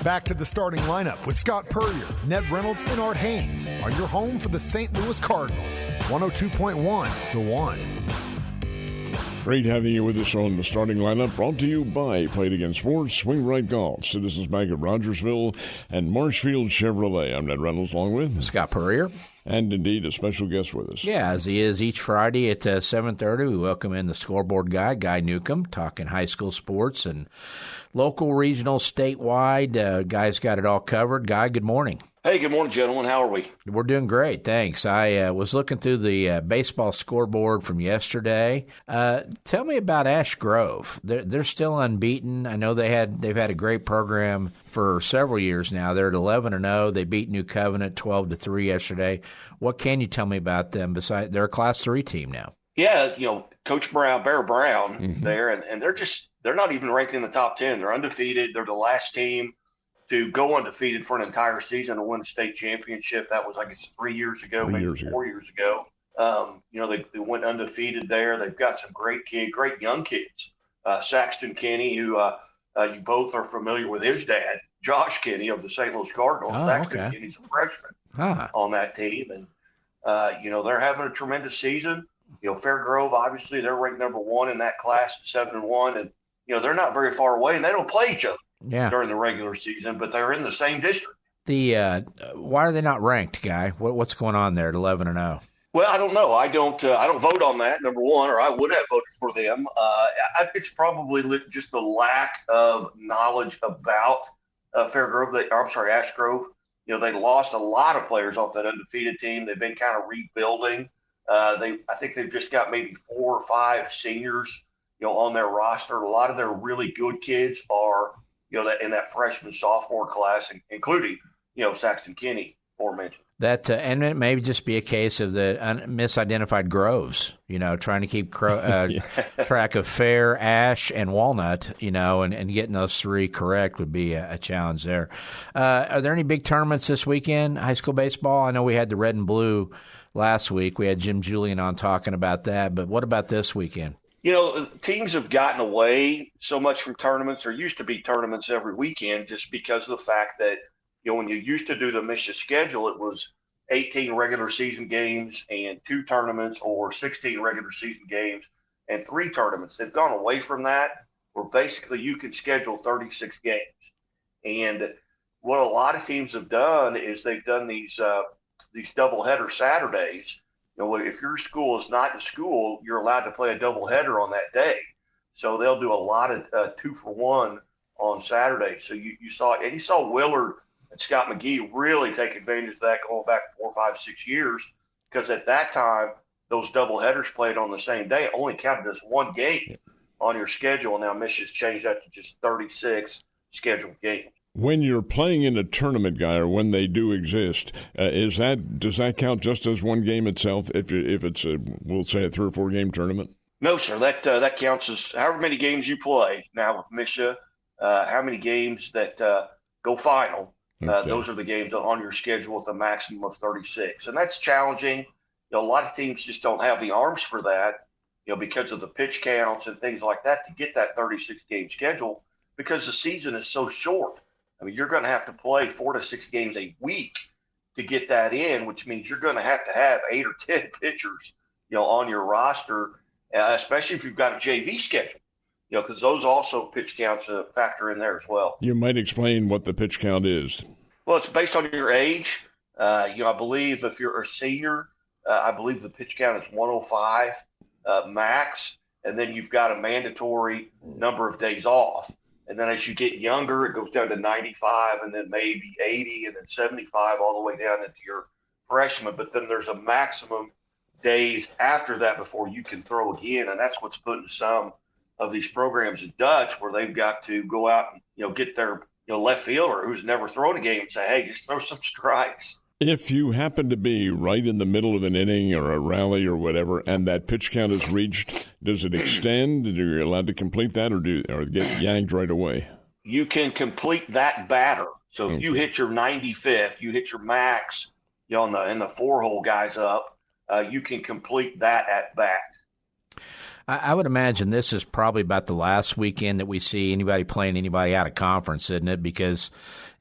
Back to the starting lineup with Scott Purrier, Ned Reynolds, and Art Haynes on your home for the St. Louis Cardinals. 102.1 The One. Great having you with us on the starting lineup, brought to you by Play It Again Sports, Swing Right Golf, Citizens Bank of Rogersville, and Marshfield Chevrolet. I'm Ned Reynolds, along with Scott Purrier. And indeed, a special guest with us. Yeah, as he is each Friday at 7:30, we welcome in the scoreboard guy, Guy Newcomb, talking high school sports and local, regional, statewide. Guy's got it all covered. Guy, good morning. Hey, good morning, gentlemen. How are we? We're doing great, thanks. I was looking through the baseball scoreboard from yesterday. Tell me about Ash Grove. They're still unbeaten. I know they've had a great program for several years now. They're at 11-0. They beat New Covenant 12-3 yesterday. What can you tell me about them? Besides, they're a Class 3 team now. Yeah, Coach Brown, Bear Brown, there, and they're not even ranked in the top 10. They're undefeated. They're the last team to go undefeated for an entire season and win the state championship. That was, I guess, 3 years ago, maybe 4 years ago. They went undefeated there. They've got some great young kids. Saxton Kinney, who you both are familiar with his dad, Josh Kinney of the St. Louis Cardinals. Saxton Kinney's a freshman on that team. And, they're having a tremendous season. Fair Grove, obviously, they're ranked number one in that class at 7-1. And, they're not very far away, and they don't play each other during the regular season, but they're in the same district. Why are they not ranked, Guy? What's going on there at 11-0? Well, I don't know. I don't vote on that, number one, or I would have voted for them. I think it's probably just the lack of knowledge about Ash Grove. They lost a lot of players off that undefeated team. They've been kind of rebuilding. I think they've just got maybe 4 or 5 seniors, on their roster. A lot of their really good kids are, that in that freshman sophomore class, including, Saxton Kinney, aforementioned. That and it may just be a case of the misidentified groves, trying to keep track of Fair, Ash, and Walnut, and getting those 3 correct would be a challenge there. Are there any big tournaments this weekend, high school baseball? I know we had the red and blue last week. We had Jim Julian on talking about that, but what about this weekend? Teams have gotten away so much from tournaments. There used to be tournaments every weekend just because of the fact that, when you used to do the MSHSAA schedule, it was 18 regular season games and 2 tournaments, or 16 regular season games and 3 tournaments. They've gone away from that, where basically you can schedule 36 games. And what a lot of teams have done is they've done these doubleheader Saturdays. If your school is not in school, you're allowed to play a doubleheader on that day. So they'll do a lot of 2-for-1 on Saturday. So you saw it, and you saw Willard and Scott McGee really take advantage of that going back 4, 5, 6 years, because at that time, those doubleheaders played on the same day only counted as 1 game on your schedule. Now MSHSAA's changed that to just 36 scheduled games. When you're playing in a tournament, Guy, or when they do exist, does that count just as 1 game itself? If it's we'll say a 3 or 4 game tournament? No, sir. That counts as however many games you play. Now with MSHSAA, how many games that go final? Okay. Those are the games on your schedule with a maximum of 36, and that's challenging. A lot of teams just don't have the arms for that, because of the pitch counts and things like that, to get that 36 game schedule, because the season is so short. I mean, you're going to have to play 4 to 6 games a week to get that in, which means you're going to have 8 or 10 pitchers, on your roster, especially if you've got a JV schedule, because those also pitch counts factor in there as well. You might explain what the pitch count is. Well, it's based on your age. I believe if you're a senior, I believe the pitch count is 105 max, and then you've got a mandatory number of days off. And then as you get younger, it goes down to 95, and then maybe 80, and then 75, all the way down into your freshman. But then there's a maximum days after that before you can throw again, and that's what's putting some of these programs in Dutch, where they've got to go out and get their left fielder who's never thrown a game and say, hey, just throw some strikes. If you happen to be right in the middle of an inning or a rally or whatever, and that pitch count is reached, does it extend? Are you allowed to complete that, or get yanked right away? You can complete that batter. So if you hit your 95th, you hit your max, in the 4-hole guys up, you can complete that at bat. I would imagine this is probably about the last weekend that we see anybody playing anybody out of conference, isn't it? Because,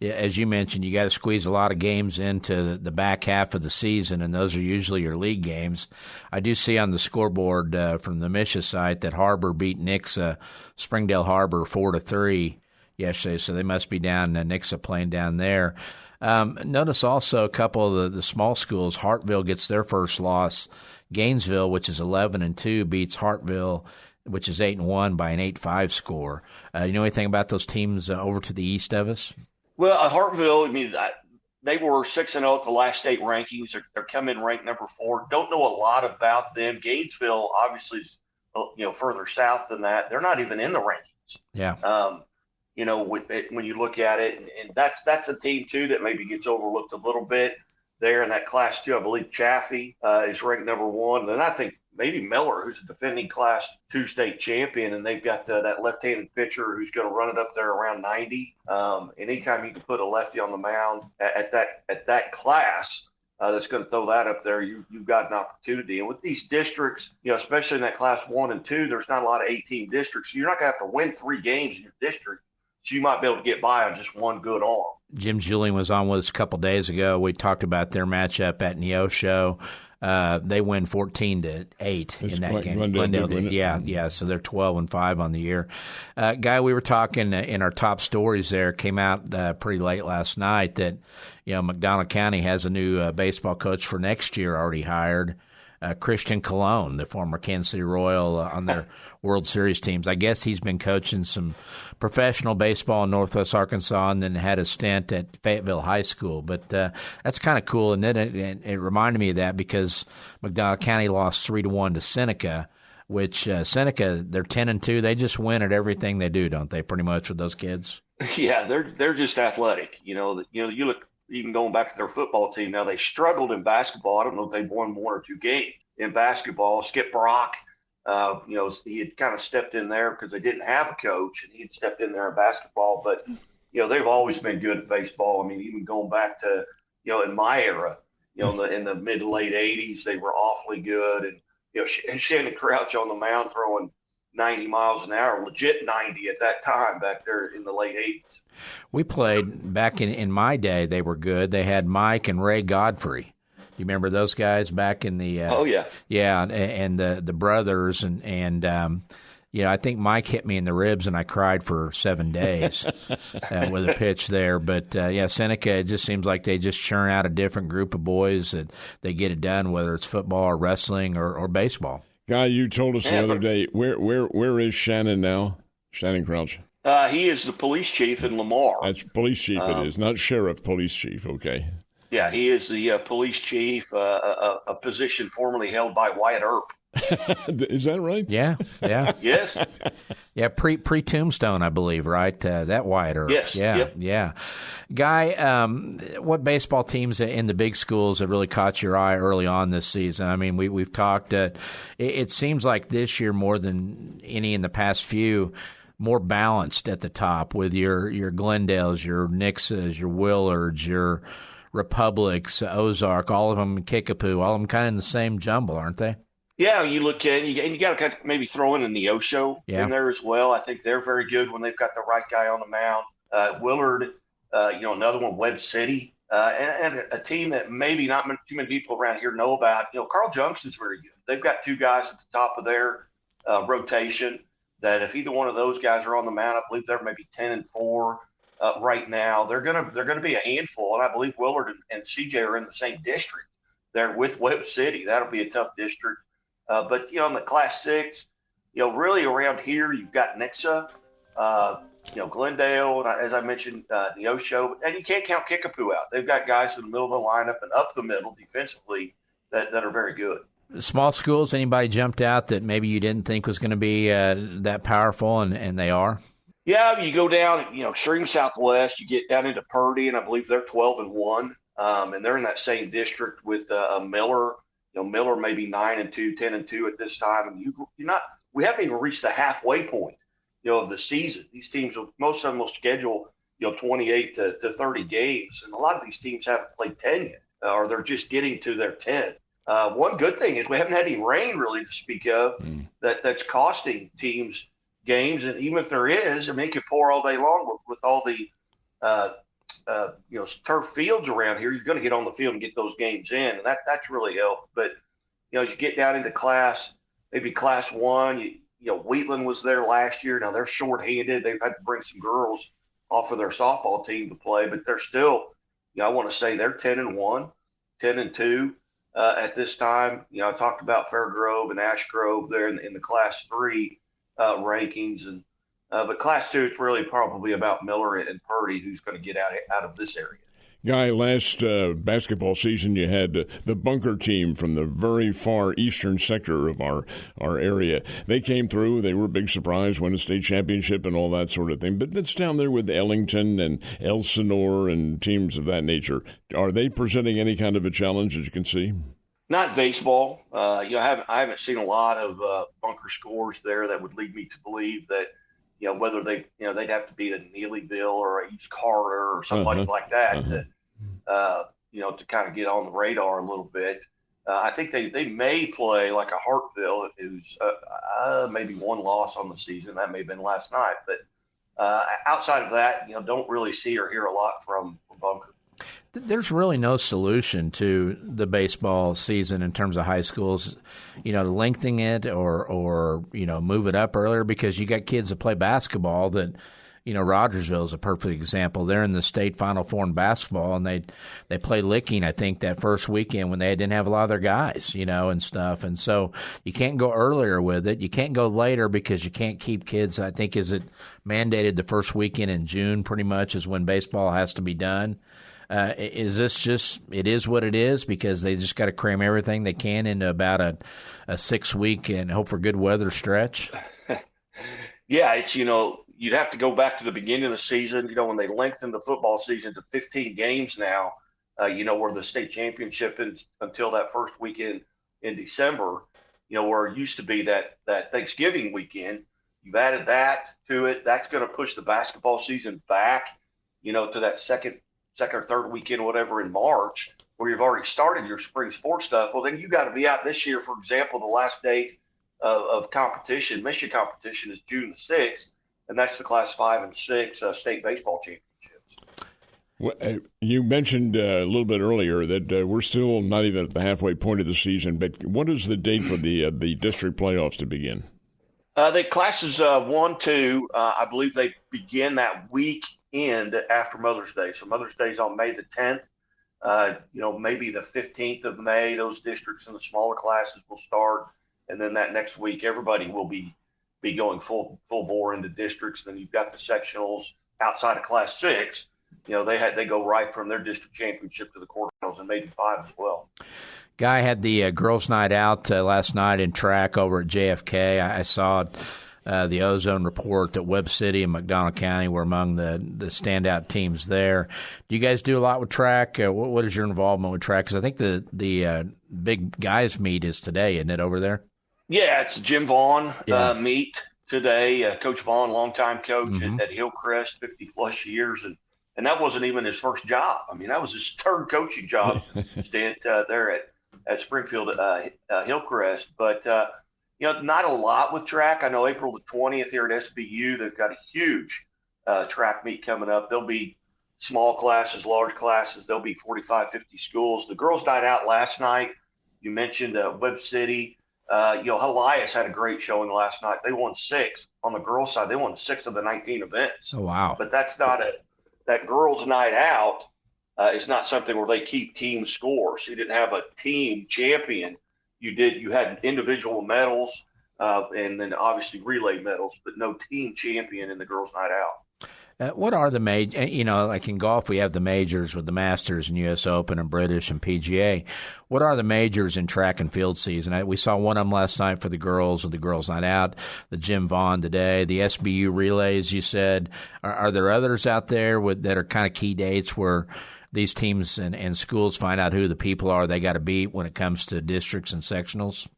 as you mentioned, you got to squeeze a lot of games into the back half of the season, and those are usually your league games. I do see on the scoreboard from the MSHSAA site that Harbor beat Nixa, Springdale Harbor 4-3 yesterday, so they must be down, Nixa playing down there. Notice also a couple of the small schools. Hartville gets their first loss. Gainesville, which is 11-2, beats Hartville, which is 8-1 by an 8-5 score. You know anything about those teams over to the east of us? Well, Hartville, I mean, they were 6-0 at the last state rankings. They're coming in ranked number 4. Don't know a lot about them. Gainesville, obviously, is further south than that. They're not even in the rankings. Yeah. When you look at it, and that's a team too that maybe gets overlooked a little bit there in that Class 2. I believe Chaffee is ranked number 1, and I think maybe Miller, who's a defending Class 2 state champion, and they've got that left-handed pitcher who's going to run it up there around 90. Anytime you can put a lefty on the mound at that class that's going to throw that up there, you've got an opportunity. And with these districts, especially in that Class 1 and 2, there's not a lot of 18 districts. So you're not going to have to win 3 games in your district. So you might be able to get by on just one good arm. Jim Julian was on with us a couple days ago. We talked about their matchup at Neosho. They win 14-8 in that game. Glendale did. Yeah. So they're 12-5 on the year. Guy, we were talking in our top stories there, came out pretty late last night that McDonald County has a new baseball coach for next year already hired. Christian Colon, the former Kansas City Royal on their World Series teams. I guess he's been coaching some professional baseball in Northwest Arkansas and then had a stint at Fayetteville High School. But that's kind of cool, and then it reminded me of that because McDonald County lost 3-1 to Seneca, which Seneca, they're 10-2. They just win at everything they do, don't they? Pretty much with those kids. Yeah, they're just athletic. You look. Even going back to their football team now, they struggled in basketball. I don't know if they've won 1 or 2 games in basketball. Skip Brock, he had kind of stepped in there because they didn't have a coach, and he had stepped in there in basketball. But, they've always been good at baseball. I mean, even going back to, in my era, in the mid to late 80s, they were awfully good. And, Shannon Crouch on the mound throwing 90 miles an hour, legit 90 at that time back there in the late 80s. We played back in my day. They were good. They had Mike and Ray Godfrey. You remember those guys back in the oh yeah, and the brothers and I think Mike hit me in the ribs and I cried for 7 days with a pitch there. But Seneca, it just seems like they just churn out a different group of boys that they get it done, whether it's football or wrestling or baseball. Guy, you told us the other day, where is Shannon now? Shannon Crouch. He is the police chief in Lamar. That's police chief it is, not sheriff, police chief, okay. Yeah, he is the police chief, a position formerly held by Wyatt Earp. Is that right? Yeah. Yes. Yeah, pre-Tombstone, I believe, right? That Wyatt Earp. Yes. Yeah, yep. Yeah. Guy, what baseball teams in the big schools have really caught your eye early on this season? I mean, we've talked. It seems like this year more than any in the past few, more balanced at the top with your Glendales, your Nixas, your Willards, your Republics, Ozark, all of them, Kickapoo, all of them kind of in the same jumble, aren't they? Yeah, you look at it, and you got to kind of maybe throw in the Neosho in there as well. I think they're very good when they've got the right guy on the mound. Willard, another one, Webb City, and a team that maybe not too many people around here know about. Carl Junkson's very good. They've got 2 guys at the top of their rotation that if either one of those guys are on the mound, I believe they're maybe 10-4 right now. They're gonna be a handful, and I believe Willard and CJ are in the same district. They're with Webb City. That'll be a tough district. But in the Class 6, really around here you've got Nixa, Glendale, and as I mentioned, Neosho, and you can't count Kickapoo out. They've got guys in the middle of the lineup and up the middle defensively that are very good. Small schools, anybody jumped out that maybe you didn't think was going to be that powerful, and they are? Yeah, you go down, extreme southwest, you get down into Purdy, and I believe they're 12-1, and they're in that same district with Miller. Miller maybe 9-2, 10-2 at this time, and we haven't even reached the halfway point, of the season. These teams, most of them will schedule, 28 to 30 games, and a lot of these teams haven't played 10 yet, or they're just getting to their 10th. One good thing is we haven't had any rain really to speak of that's costing teams games. And even if there is, I mean, it could pour all day long with all the turf fields around here. You're going to get on the field and get those games in, and that's really helped. But as you get down into maybe class 1, Wheatland was there last year. Now they're shorthanded. They've had to bring some girls off of their softball team to play, but they're still, I want to say they're 10-1, 10-2 at this time. I talked about Fairgrove and Ash Grove there in the class 3 rankings, and but class 2, it's really probably about Miller and Purdy who's going to get out of this area. Guy, last basketball season you had the Bunker team from the very far eastern sector of our area. They came through. They were a big surprise, won a state championship and all that sort of thing. But it's down there with Ellington and Elsinore and teams of that nature. Are they presenting any kind of a challenge, as you can see? Not baseball. I haven't seen a lot of Bunker scores there that would lead me to believe that whether they'd have to beat a Neelyville or a East Carter or somebody like that to kind of get on the radar a little bit. I think they may play like a Hartville, who's maybe one loss on the season. That may have been last night. But outside of that, don't really see or hear a lot from Bunker. There's really no solution to the baseball season in terms of high schools, to lengthen it or move it up earlier, because you got kids that play basketball that, Rogersville is a perfect example. They're in the state Final Four in basketball, and they play Licking, I think, that first weekend when they didn't have a lot of their guys, and stuff. And so you can't go earlier with it. You can't go later because you can't keep kids. I think, is it mandated the first weekend in June pretty much is when baseball has to be done? Is this just it is what it is because they just got to cram everything they can into about a 6-week and hope for good weather stretch? Yeah, it's you'd have to go back to the beginning of the season. When they lengthened the football season to 15 games now, where the state championship is until that first weekend in December. Where it used to be that Thanksgiving weekend. You've added that to it. That's going to push the basketball season back, to that second or third weekend, whatever, in March, where you've already started your spring sports stuff. Well, then you got to be out this year. For example, the last date of competition, Michigan competition, is June the 6th, and that's the Class 5 and 6 state baseball championships. Well, you mentioned a little bit earlier that we're still not even at the halfway point of the season, but what is the date for the district playoffs to begin? The classes 1, 2, I believe they begin that weekend after Mother's Day. So Mother's Day is on May the 10th. Maybe the 15th of May, those districts in the smaller classes will start. And then that next week, everybody will be going full bore into districts. Then you've got the sectionals outside of Class 6. They go right from their district championship to the quarterfinals and maybe 5 as well. Guy had the girls' night out last night in track over at JFK. I saw the Ozone report that Webb City and McDonald County were among the standout teams there. Do you guys do a lot with track? What is your involvement with track? Because I think the big guys meet is today, isn't it, over there? Yeah, it's Jim Vaughn meet today. Coach Vaughn, longtime coach at Hillcrest, 50-plus years, and that wasn't even his first job. I mean, that was his third coaching job stint there at Springfield Hillcrest. But not a lot with track. I know April the 20th here at SBU, they've got a huge track meet coming up. There'll be small classes, large classes. There'll be 45, 50 schools. The girls' night out last night, you mentioned Webb City. Elias had a great showing last night. They won 6 on the girls' side. They won 6 of the 19 events. Oh, wow. But that's not that girls' night out is not something where they keep team scores. You didn't have a team champion. You had individual medals and then obviously relay medals, but no team champion in the girls' night out. What are the major? Like in golf, we have the majors with the Masters and U.S. Open and British and PGA. What are the majors in track and field season? We saw one of them last night for the girls with the girls' night out. The Jim Vaughn today, the SBU relays. You said, are there others out there that are kind of key dates where these teams and schools find out who the people are they got to beat when it comes to districts and sectionals?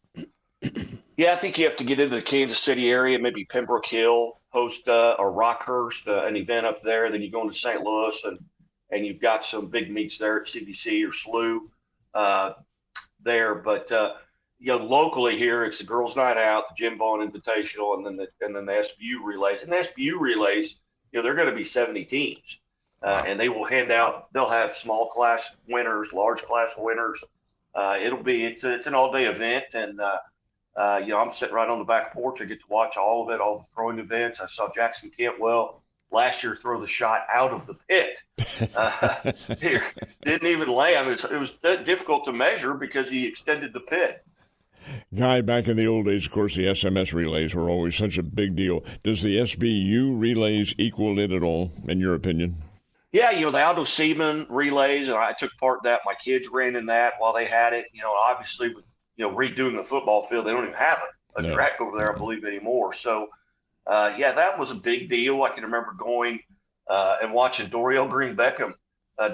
Yeah, I think you have to get into the Kansas City area, maybe Pembroke Hill, host or Rockhurst, an event up there. Then you go into St. Louis and you've got some big meets there at CDC or SLU. there. But locally here, it's the girls' night out, the Jim Vaughn Invitational, and then the SBU relays. And the SBU relays, they're going to be 70 teams, and they will they'll have small class winners, large class winners. It's an all-day event, and I'm sitting right on the back porch. I get to watch all of it, all the throwing events. I saw Jackson Cantwell last year throw the shot out of the pit. He didn't even land. It was difficult to measure because he extended the pit. Guy, back in the old days, of course, the SMS relays were always such a big deal. Does the SBU relays equal it at all, in your opinion? Yeah, the Aldo Seaman relays, and I took part in that. My kids ran in that while they had it. Obviously with redoing the football field, they don't even have a track over there, I believe, anymore. So, that was a big deal. I can remember going and watching Doriel Green Beckham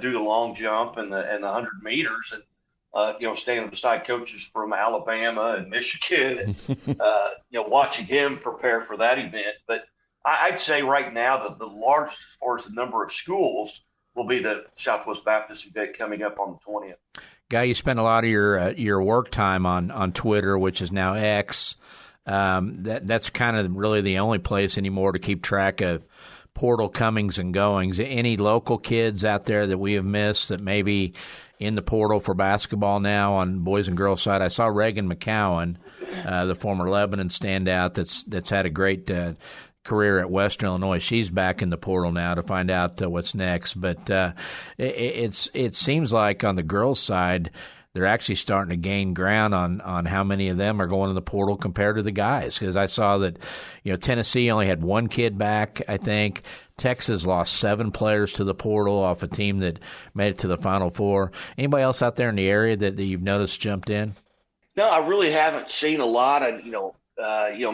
do the long jump and the 100 meters, and standing beside coaches from Alabama and Michigan, and watching him prepare for that event. But I'd say right now that the largest, as far as the number of schools, will be the Southwest Baptist event coming up on the 20th. Guy, you spend a lot of your work time on Twitter, which is now X. That's kind of really the only place anymore to keep track of portal comings and goings. Any local kids out there that we have missed that maybe in the portal for basketball now on boys and girls side? I saw Reagan McCowan, the former Lebanon standout that's had a great career at Western Illinois. She's back in the portal now to find out what's next. But it seems like on the girls' side, they're actually starting to gain ground on how many of them are going to the portal compared to the guys. Because I saw that, Tennessee only had one kid back, I think. Texas lost 7 players to the portal off a team that made it to the Final Four. Anybody else out there in the area that you've noticed jumped in? No, I really haven't seen a lot. And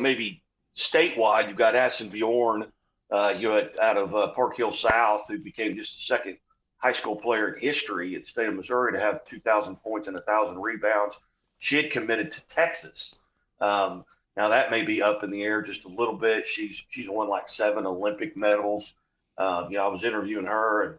maybe statewide, you've got Addison Bjorn, out of Park Hill South, who became just the second high school player in history in the state of Missouri to have 2,000 points and 1,000 rebounds. She had committed to Texas. Now that may be up in the air just a little bit. She's won like 7 Olympic medals. I was interviewing her and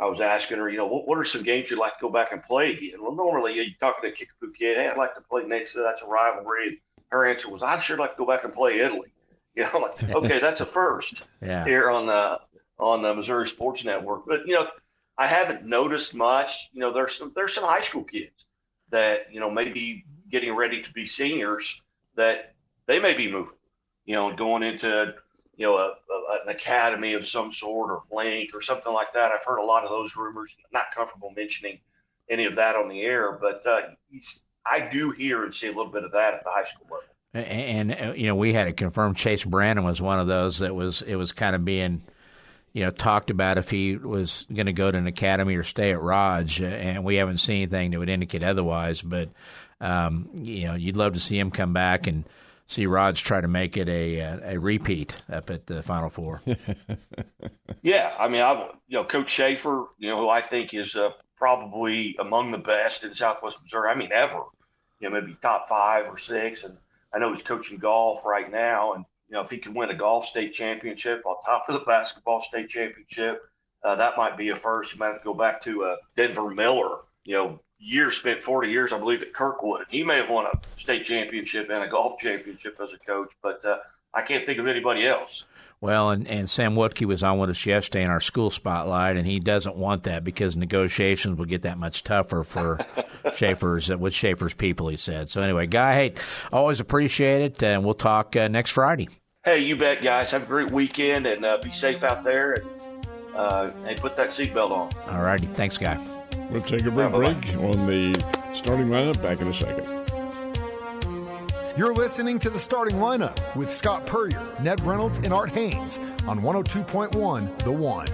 I was asking her, what are some games you'd like to go back and play again? Well, normally you're talking to a Kickapoo kid, hey, I'd like to play next. That's a rivalry. And her answer was, I'd sure like to go back and play Italy. I'm like, okay, that's a first here on the Missouri Sports Network. But I haven't noticed much. There's some high school kids that maybe getting ready to be seniors that they may be moving, going into an academy of some sort or Link or something like that. I've heard a lot of those rumors. Not comfortable mentioning any of that on the air, but I do hear and see a little bit of that at the high school level. And we had it confirmed Chase Brandon was one of those that was kind of being talked about if he was going to go to an academy or stay at Raj, and we haven't seen anything that would indicate otherwise. But you'd love to see him come back and see Raj try to make it a repeat up at the Final Four. Yeah, I mean, Coach Schaefer, who I think is probably among the best in Southwest Missouri. I mean, ever. Maybe top 5 or 6, and I know he's coaching golf right now, and if he can win a golf state championship on top of the basketball state championship, that might be a first. You might have to go back to Denver Miller, spent 40 years, I believe, at Kirkwood. He may have won a state championship and a golf championship as a coach, but I can't think of anybody else. Well, and Sam Woodke was on with us yesterday in our school spotlight, and he doesn't want that because negotiations will get that much tougher for Schaefer's people, he said. So anyway, Guy, hey, always appreciate it, and we'll talk next Friday. Hey, you bet, guys. Have a great weekend, and be safe out there, and put that seatbelt on. All righty. Thanks, Guy. We'll take a break on the starting lineup. Back in a second. You're listening to The Starting Lineup with Scott Purrier, Ned Reynolds, and Art Haynes on 102.1 The One.